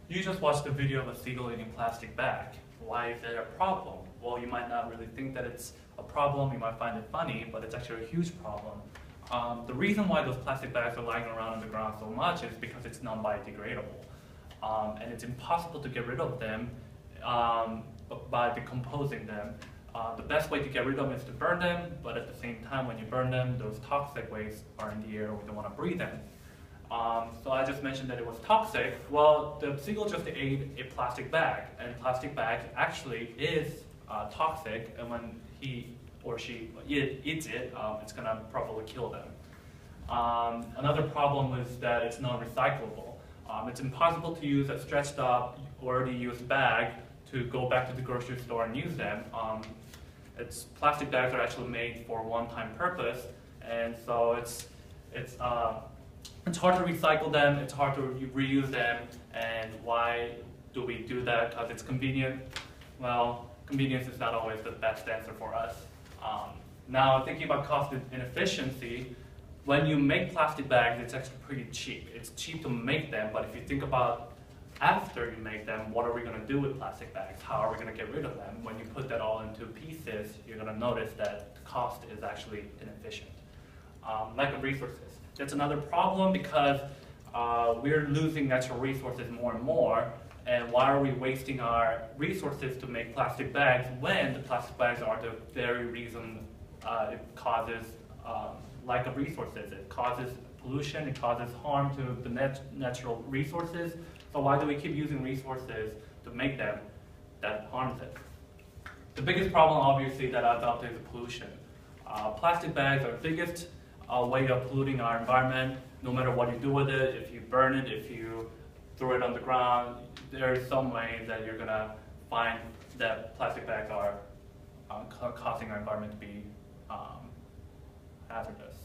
You just watched a video of a seagull eating plastic bag. Why is it a problem? Well, you might not really think that it's a problem, you might find it funny, but it's actually a huge problem. The reason why those plastic bags are lying around on the ground so much is because it's non-biodegradable. And it's impossible to get rid of them by decomposing them. The best way to get rid of them is to burn them, but at the same time when you burn them, those toxic wastes are in the air, we don't want to breathe them. So I just mentioned that it was toxic. Well, the seagull just ate a plastic bag, and plastic bag actually is toxic, and when he or she eats it, it's going to probably kill them. Another problem is that it's non-recyclable. It's impossible to use a stretched up, already used bag to go back to the grocery store and use them. Plastic bags are actually made for one-time purpose, and so it's hard to recycle them, it's hard to reuse them, and why do we do that? Because it's convenient. Well, convenience is not always the best answer for us. Now, thinking about cost inefficiency, when you make plastic bags, it's actually pretty cheap. It's cheap to make them, but if you think about after you make them, what are we going to do with plastic bags? How are we going to get rid of them? When you put that all into pieces, you're going to notice that the cost is actually inefficient. Lack of resources. That's another problem because we're losing natural resources more and more, and why are we wasting our resources to make plastic bags when the plastic bags are the very reason it causes lack of resources. It causes pollution, it causes harm to the natural resources. So why do we keep using resources to make them that harms it? The biggest problem, obviously, that I adopted is pollution. Plastic bags are the biggest way of polluting our environment. No matter what you do with it, if you burn it, if you throw it on the ground, there is some way that you're going to find that plastic bags are causing our environment to be hazardous.